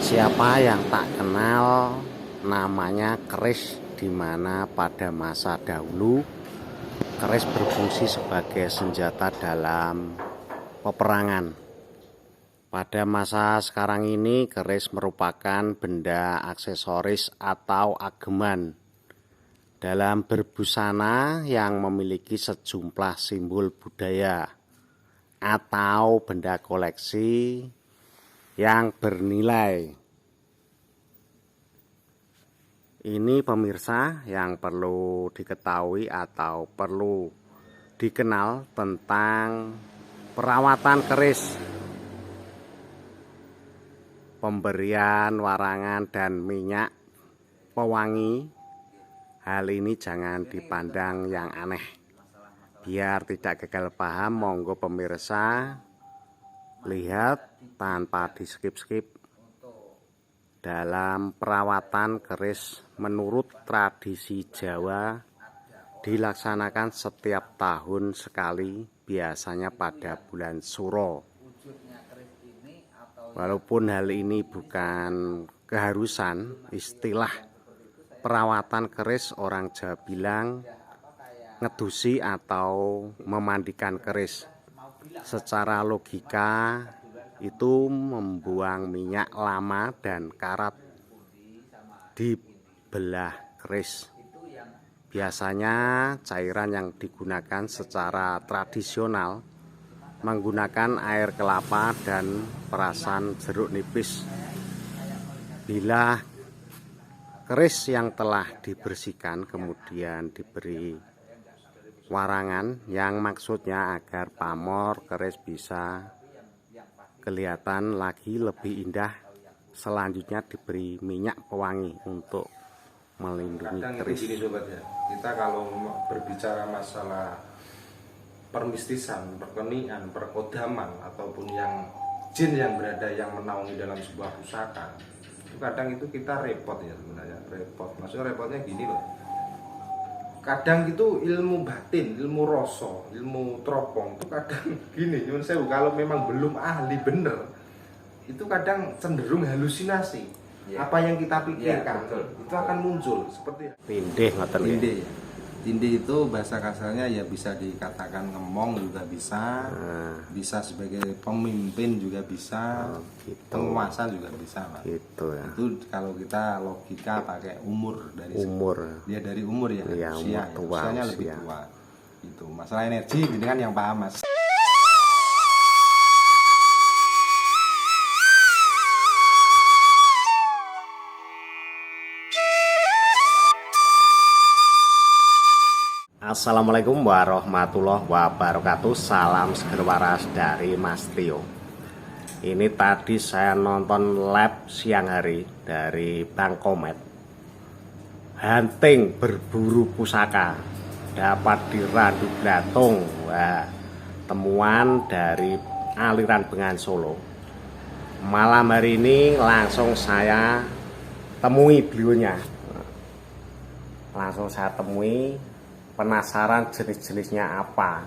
Siapa yang tak kenal namanya keris, di mana pada masa dahulu keris berfungsi sebagai senjata dalam peperangan. Pada masa sekarang ini keris merupakan benda aksesoris atau ageman dalam berbusana yang memiliki sejumlah simbol budaya atau benda koleksi yang bernilai. Ini pemirsa yang perlu diketahui atau perlu dikenal tentang perawatan keris, pemberian warangan dan minyak pewangi. Hal ini jangan dipandang yang aneh. Biar tidak gagal paham, monggo pemirsa lihat tanpa di skip-skip. Dalam perawatan keris menurut tradisi Jawa dilaksanakan setiap tahun sekali, biasanya pada bulan Suro. Walaupun hal ini bukan keharusan, istilah perawatan keris orang Jawa bilang ngedusi atau memandikan keris. Secara logika itu membuang minyak lama dan karat di belah keris. Biasanya cairan yang digunakan secara tradisional menggunakan air kelapa dan perasan jeruk nipis. Bila keris yang telah dibersihkan kemudian diberi warangan, yang maksudnya agar pamor keris bisa kelihatan lagi lebih indah. Selanjutnya diberi minyak pewangi untuk melindungi keris. Gini sobat ya, kita kalau berbicara masalah permistisan, perkenian, perkodaman ataupun yang jin yang berada yang menaungi dalam sebuah pusaka, itu kadang itu kita repot ya sebenarnya, repot. Maksudnya repotnya gini loh. Kadang itu ilmu batin, ilmu rasa, ilmu teropong itu kadang gini, cuman saya kalau memang belum ahli bener, itu kadang cenderung halusinasi. Ya. Apa yang kita pikirkan ya, itu akan muncul seperti Tindih ngoten nggih. tindih. Tindih itu bahasa kasarnya ya bisa dikatakan ngemong juga bisa, bisa sebagai pemimpin juga bisa, gitu. Penguasa juga bisa, Pak. Gitu ya. Itu kalau kita logika pakai umur dari Umur. dia dari umur ya, Iya, usia, umur tua, usianya lebih usia. tua. Itu masalah energi dengan yang paham, Mas. Assalamualaikum warahmatullahi wabarakatuh. Salam seger waras dari Mas Tio. Ini tadi saya nonton live siang hari dari Bang Komet. Hunting berburu pusaka dapat di Randu Blatung. Wah, temuan dari aliran Bengawan Solo. Malam hari ini langsung saya temui beliaunya. Langsung saya temui. Penasaran jenis-jenisnya apa.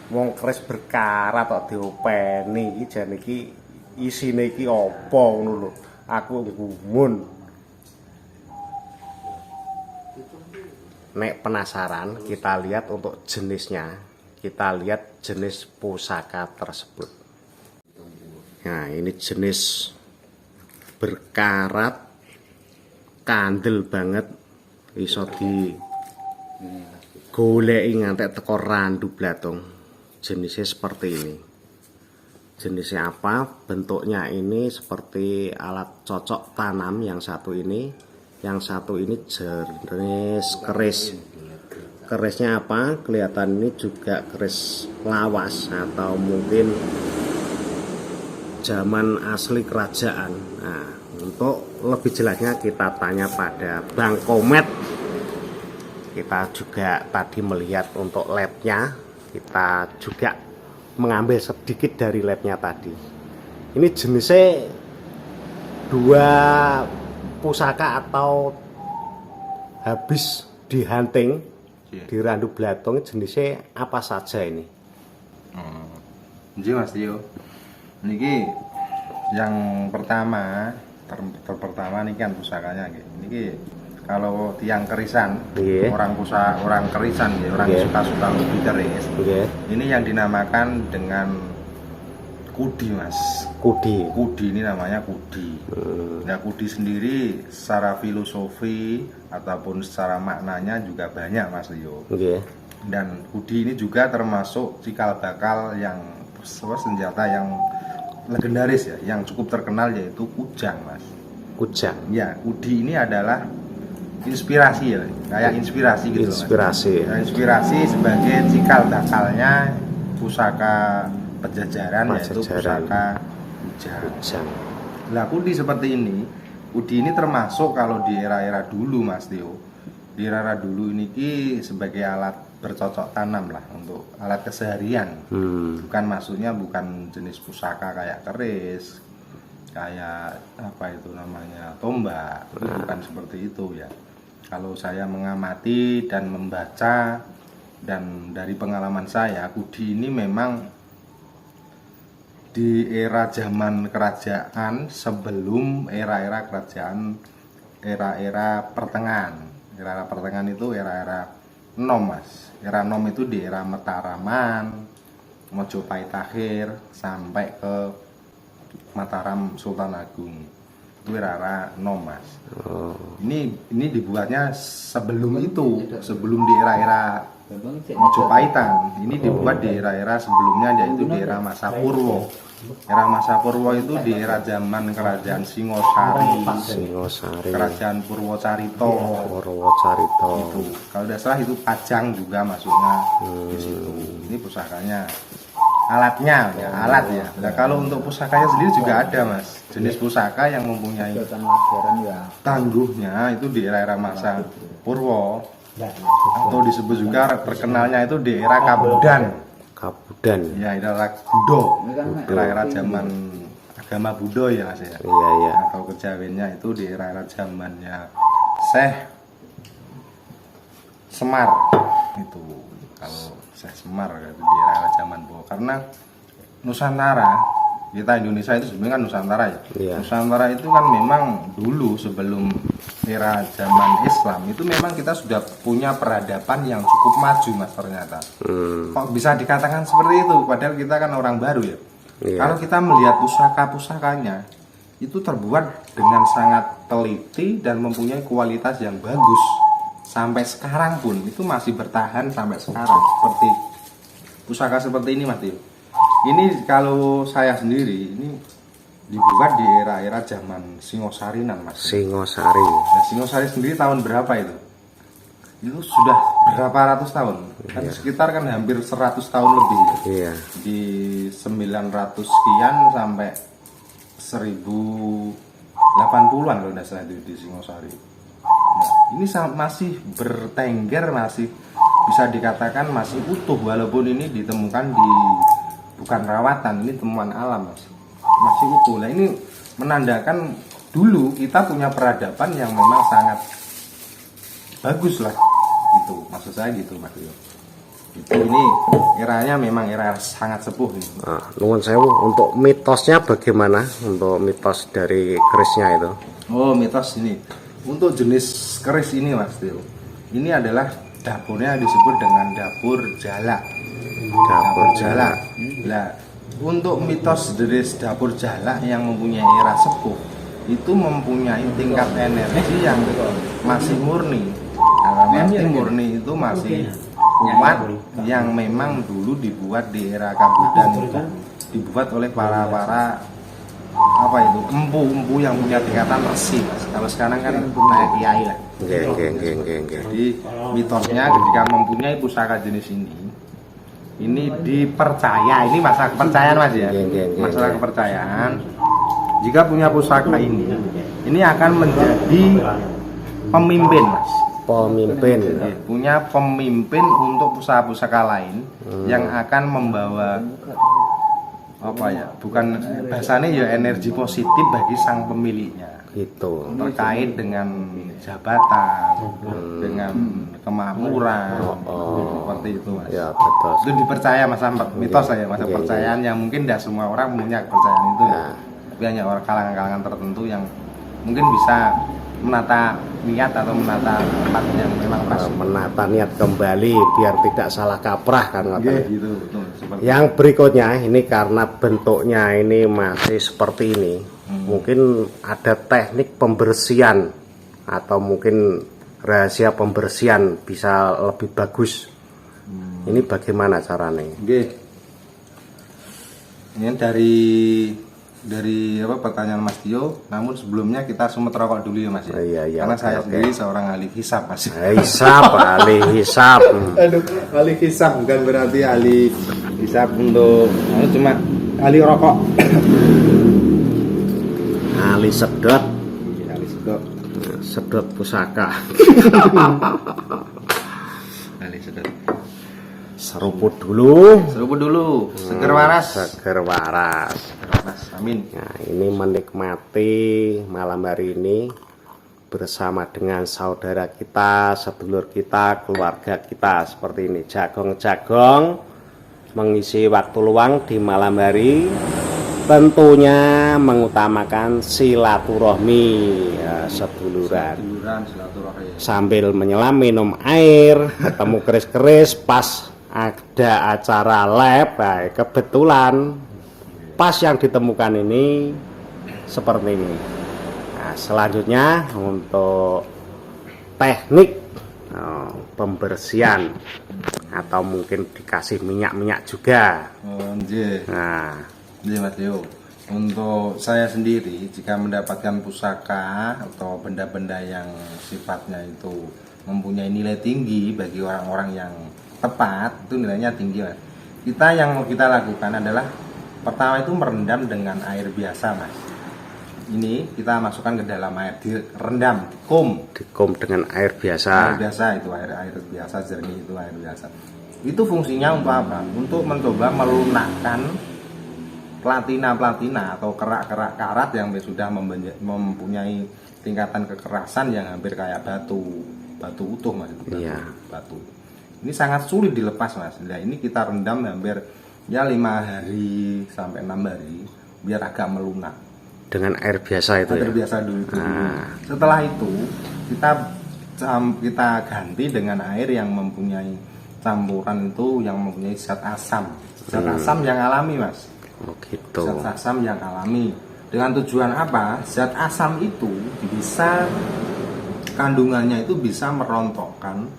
Wong keris berkarat kok diopeni iki jan iki isine iki apa ngono lho. Aku gumun. Nek penasaran, kita lihat untuk jenisnya. Kita lihat jenis pusaka tersebut. Nah, ini jenis berkarat kandel banget, iso di goleki ngantek teko Randu Blatung. Jenisnya seperti ini. Jenisnya apa? Bentuknya ini seperti alat cocok tanam yang satu ini. Yang satu ini jenis keris. Kerisnya apa? Kelihatan ini juga keris lawas atau mungkin zaman asli kerajaan. Nah, untuk lebih jelasnya kita tanya pada Bang Komet. Kita juga tadi melihat untuk labnya, kita juga mengambil sedikit dari labnya tadi. Ini jenisnya dua pusaka atau habis di hunting di Randu Blatung, jenisnya apa saja ini? Mas Tio, niki Yang pertama, pertama nih kan pusakanya ini kalau tiang kerisan, Iya. orang kerisan ya, orang Iya. suka-suka lebih keris. Nggih. Ini yang dinamakan dengan kudi, Mas. Kudi. Kudi ini namanya kudi. Nah, kudi sendiri secara filosofi ataupun secara maknanya juga banyak, Mas Leo. Nggih. Dan kudi ini juga termasuk cikal bakal yang senjata yang legendaris ya, yang cukup terkenal yaitu kujang, Mas. Kujang. Ya, kudi ini adalah inspirasi ya, kayak inspirasi gitu, Mas. Inspirasi. Ya, inspirasi sebagai cikal bakalnya pusaka Pajajaran, yaitu Pajajaran. pusaka kujang. Kujang. Nah, kudi seperti ini, kudi ini termasuk kalau di era-era dulu, Mas Tio. Di era dulu ini sebagai alat bercocok tanam lah, untuk alat keseharian. Bukan, maksudnya bukan jenis pusaka kayak keris, kayak apa itu namanya, tombak. Itu bukan seperti itu ya. Kalau saya mengamati dan membaca dan dari pengalaman saya, kudi ini memang di era zaman kerajaan sebelum era-era kerajaan, era-era pertengahan. Era pertengahan itu era-era Nom, Mas. Era Nom itu di era Mataraman, Mojopahit akhir sampai ke Mataram Sultan Agung. Itu era Nom, Mas. Ini dibuatnya sebelum itu, sebelum di era-era Majopahitan. Ini dibuat di era-era sebelumnya, yaitu di era masa Purwo. Era masa Purwo itu di era zaman kerajaan Singosari, Singosari. kerajaan Purwocarito. Purwocarito. Itu kalau tidak salah itu Pajang juga masuknya di situ. Ini pusakanya, alatnya ya, alat ya. Nah, kalau untuk pusakanya sendiri juga ada, Mas, jenis pusaka yang mempunyai tangguhnya itu di era-era masa Purwo, atau disebut juga terkenalnya itu di era Kabudan. Kabudan. Ya, era Budo, era-era zaman agama Budo ya, Mas ya. Iya, iya. Atau kejawennya itu di era-era zamannya Syekh Semar itu. Kalau Syekh Semar itu di era-era zaman Budo. Karena Nusantara, kita Indonesia itu sebenarnya kan Nusantara ya. Iya. Nusantara itu kan memang dulu sebelum era zaman Islam itu memang kita sudah punya peradaban yang cukup maju, Mas, ternyata. Kok bisa dikatakan seperti itu, padahal kita kan orang baru ya. Iya. Kalau kita melihat pusaka-pusakanya itu terbuat dengan sangat teliti dan mempunyai kualitas yang bagus. Sampai sekarang pun itu masih bertahan sampai sekarang. Seperti pusaka seperti ini, Mas Tio. Ini kalau saya sendiri ini dibuat di era-era zaman Singosarinan, Mas. Singosari. Nah, Singosari sendiri tahun berapa itu? Itu sudah berapa ratus tahun? Kan sekitar kan hampir 100 tahun lebih ya. Iya. Di 900 sekian sampai 1080-an kalau tidak salah itu di Singosari. Nah, ini masih bertengger, masih bisa dikatakan masih utuh, walaupun ini ditemukan di bukan rawatan, ini temuan alam, Mas. Masih utuh. Nah, ini menandakan dulu kita punya peradaban yang memang sangat bagus lah. Itu maksud saya gitu, Mas. Itu ini eranya memang era sangat sepuh ini. Nah, nuwun sewu, untuk mitosnya bagaimana? Untuk mitos dari kerisnya itu? Oh, mitos ini. Untuk jenis keris ini, Mas Tio, ini adalah dapurnya disebut dengan dapur jalak. Dapur jalak. Nah, untuk mitos dari dapur jalak yang mempunyai era sepuh itu mempunyai tingkat energi yang masih murni. Karena murni itu masih kuat, yang memang dulu dibuat di era Kabudan itu dibuat oleh para apa itu, empu-empu yang punya tingkatan resi, Mas. Kalau sekarang kan kayak kiai lah. Nggih. Jadi mitosnya ketika mempunyai pusaka jenis ini dipercaya, ini masalah kepercayaan, Mas ya. Masalah kepercayaan. Jika punya pusaka ini akan menjadi pemimpin, Mas. Pemimpin. Punya pemimpin untuk pusaka-pusaka lain yang akan membawa apa ya, bukan bahasanya ya, energi positif bagi sang pemiliknya. Itu Terkait dengan jabatan, dengan kemakmuran, seperti itu, Mas. ya betul. Itu dipercaya, Mas, mitos saya, Mas, kepercayaan yang mungkin tidak semua orang punya kepercayaan itu. Nah, tapi hanya orang kalangan-kalangan tertentu yang mungkin bisa menata niat atau menata tempat yang memang pas. Menata niat kembali biar tidak salah kaprah kan. Gitu, betul. Yang berikutnya ini karena bentuknya ini masih seperti ini, mungkin ada teknik pembersihan atau mungkin rahasia pembersihan bisa lebih bagus. Ini bagaimana caranya? Ini dari apa pertanyaan Mas Tio, namun sebelumnya kita semut rokok dulu ya Mas. Iya, karena saya sendiri seorang ahli hisab Mas. Ahli hisab. Aduh, ahli hisab bukan berarti ahli hisab untuk cuma ahli rokok. Ahli sedot. Ahli sedot. Sedot pusaka. Ahli sedot. Seruput dulu. Seger waras. Seger waras. Amin. Nah, ini menikmati malam hari ini bersama dengan saudara kita, sedulur kita, keluarga kita seperti ini. Jagong-jagong mengisi waktu luang di malam hari, tentunya mengutamakan silaturahmi ya, seduluran. Silaturahmi. Sambil menyelam minum air, ketemu keris-keris pas ada acara lab, nah, kebetulan pas yang ditemukan ini seperti ini. Nah, selanjutnya untuk teknik pembersihan atau mungkin dikasih minyak-minyak juga. Nah, Mas Tio, untuk saya sendiri jika mendapatkan pusaka atau benda-benda yang sifatnya itu mempunyai nilai tinggi bagi orang-orang yang tepat, itu nilainya tinggi Mas. Yang mau kita lakukan adalah pertama itu merendam dengan air biasa Mas. Ini kita masukkan ke dalam air, direndam, dikum dengan air biasa. Air biasa itu air biasa jernih, itu air biasa. Itu fungsinya untuk apa? Untuk mencoba melunakkan platina atau kerak-kerak karat yang sudah mempunyai tingkatan kekerasan yang hampir kayak batu utuh Mas. Batu. Ini sangat sulit dilepas Mas. Nah, ini kita rendam hampir ya 5 hari sampai 6 hari biar agak melunak dengan air biasa itu. Air biasa dulu. Setelah itu kita ganti dengan air yang mempunyai campuran itu yang mempunyai zat asam. Zat asam yang alami Mas. Oh gitu. Zat asam yang alami. Dengan tujuan apa? Zat asam itu bisa kandungannya itu bisa merontokkan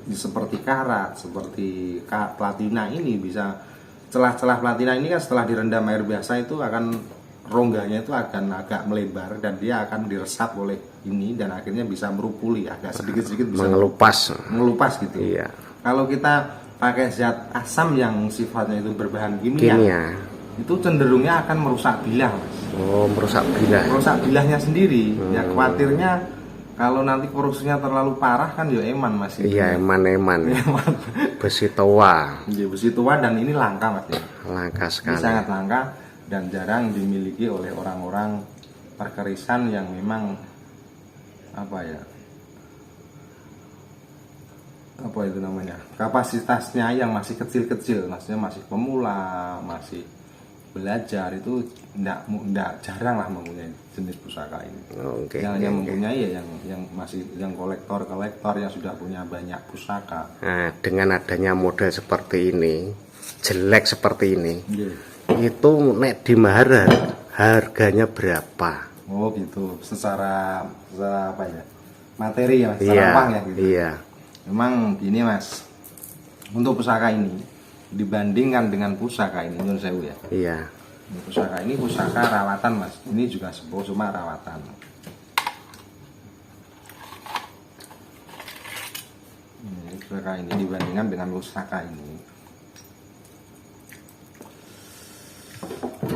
seperti karat, seperti platina ini bisa celah-celah platina ini kan setelah direndam air biasa itu akan rongganya itu akan agak melebar dan dia akan diresap oleh ini dan akhirnya bisa merupuli agak sedikit-sedikit bisa mengelupas gitu. Iya. Kalau kita pakai zat asam yang sifatnya itu berbahan kimia. Itu cenderungnya akan merusak bilah Mas. Oh, merusak bilah. Merusak bilahnya sendiri. Ya khawatirnya kalau nanti korupsinya terlalu parah kan ya eman Mas. Iya, eman. Besi tua. Iya, besi tua dan ini langka Mas ya. Langka sekali. Ini sangat langka dan jarang dimiliki oleh orang-orang perkerisan yang memang apa itu namanya? Kapasitasnya yang masih kecil-kecil, maksudnya masih pemula, masih belajar itu enggak jarang lah mempunyai jenis pusaka ini. Yang hanya mempunyai ya yang kolektor yang sudah punya banyak pusaka. Nah, dengan adanya model seperti ini, jelek seperti ini, itu nek di mahar harganya berapa? Oh gitu, secara apa ya? Materi ya, secara uang ya gitu. Iya. Memang gini Mas, untuk pusaka ini dibandingkan dengan pusaka ini nyun sewu ya. Iya. Pusaka ini pusaka rawatan Mas. Ini juga sebuah cuma rawatan. Pusaka ini dibandingkan dengan pusaka ini.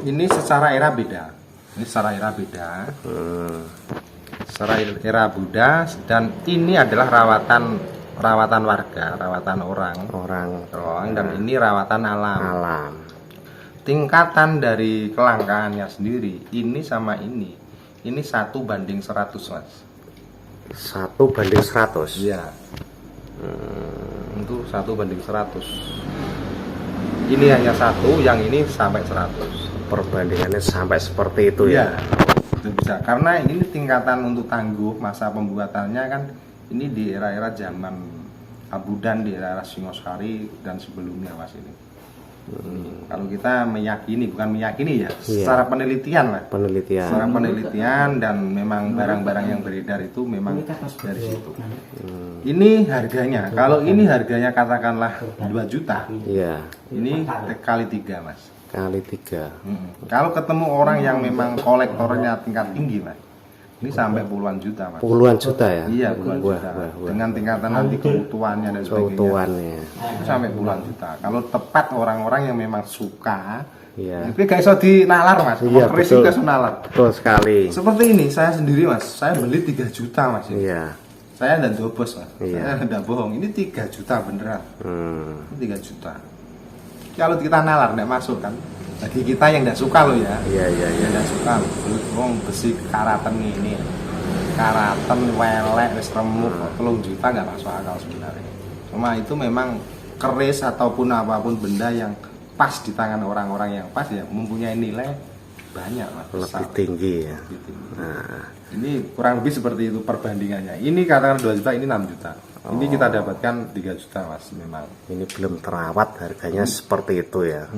Ini secara era beda. Secara era Buddha dan ini adalah rawatan warga, rawatan orang dan ini rawatan alam. Tingkatan dari kelangkaannya sendiri ini sama ini 1:100 Mas. 1:100. Iya. Itu 1:100. Ini hanya 1, yang ini sampai 100. perbandingannya sampai seperti itu ya. Itu bisa karena ini tingkatan untuk tangguh masa pembuatannya kan ini di era-era zaman Abudan, di era Singosari dan sebelumnya Mas ini. Kalau kita meyakini, bukan meyakini ya, secara penelitian lah. Secara penelitian dan memang barang-barang yang beredar itu memang dari situ. Ini harganya, kalau ini harganya katakanlah 2 juta. Iya. Ini kali 3 Mas. Kali 3. Kalau ketemu orang yang memang kolektornya tingkat tinggi Mas, ini sampai puluhan juta Mas. Puluhan juta ya? Iya, puluhan juta. Dengan tingkatan nanti keutuhannya dan sebagainya. Keutuhannya. Itu sampai puluhan juta. Kalau tepat orang-orang yang memang suka, iya. itu gak iso dinalar Mas. Iya, betul. nalar. Betul sekali. Seperti ini, saya sendiri Mas, saya beli 3 juta Mas. Iya. Saya dan dobos Mas. Iya. Saya tidak bohong. Ini 3 juta beneran. Ini 3 juta. Kalau kita nalar tidak masuk kan? Bagi kita yang tidak suka loh ya. Iya. Yang tidak suka loh. Besi karaten ini. Karaten welek wis remuk 3 juta nggak masuk akal sebenarnya. Cuma itu memang keris ataupun apapun benda yang pas di tangan orang-orang yang pas ya mempunyai nilai banyak Mas. Lebih tinggi ya. Lebih tinggi. Nah, ini kurang lebih seperti itu perbandingannya. Ini katakan 2 juta, ini 6 juta. Ini kita dapatkan 3 juta Mas memang. ini belum terawat harganya seperti itu ya.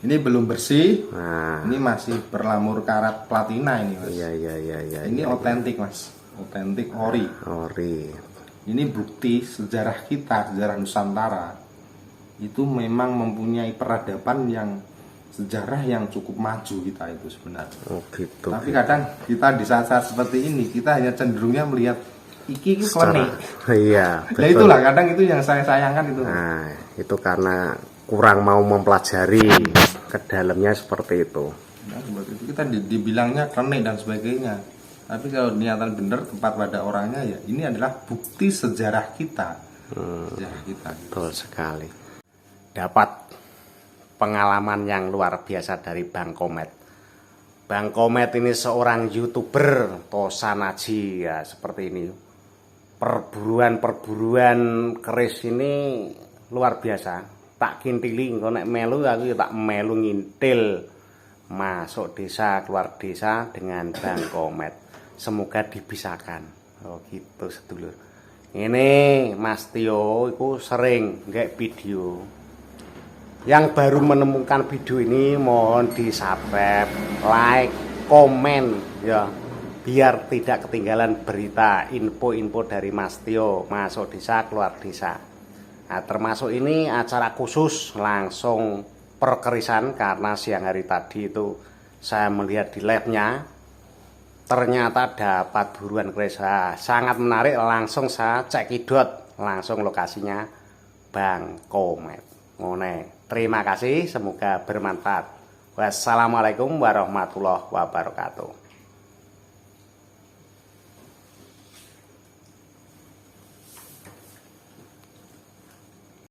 Ini belum bersih. Nah, Ini masih berlamur karat platina ini Mas. iya. Ini otentik Mas. Otentik ori. Ori. Ini bukti sejarah kita, sejarah Nusantara. Itu memang mempunyai peradaban yang sejarah yang cukup maju kita itu sebenarnya. Oh gitu. Tapi kadang kita di saat-saat seperti ini kita hanya cenderungnya melihat iki klenik. Iya, Nah itulah kadang itu yang saya sayangkan itu. Nah, itu karena kurang mau mempelajari ke dalamnya seperti itu. Nah, seperti itu kita dibilangnya klenik dan sebagainya. Tapi kalau niatan benar tepat pada orangnya ya ini adalah bukti sejarah kita. Sejarah kita. Betul sekali. Dapat pengalaman yang luar biasa dari Bang Komet. Bang Komet ini seorang YouTuber Tosanaji ya seperti ini. Perburuan keris ini luar biasa. Tak kintili engko nek melu aku ya tak melu ngintil masuk desa keluar desa dengan Bang Komet. Semoga dibisakan. Oh gitu sedulur. Ini Mas Tio itu sering nggak video. Yang baru menemukan video ini mohon di-subscribe, like, komen ya. Biar tidak ketinggalan berita info-info dari Mas Tio masuk desa keluar desa. Nah, termasuk ini acara khusus langsung perkerisan karena siang hari tadi itu saya melihat di labnya ternyata dapat buruan keris sangat menarik. Langsung saya cekidot langsung lokasinya Bang Komet. Terima kasih, semoga bermanfaat. Wassalamualaikum warahmatullahi wabarakatuh.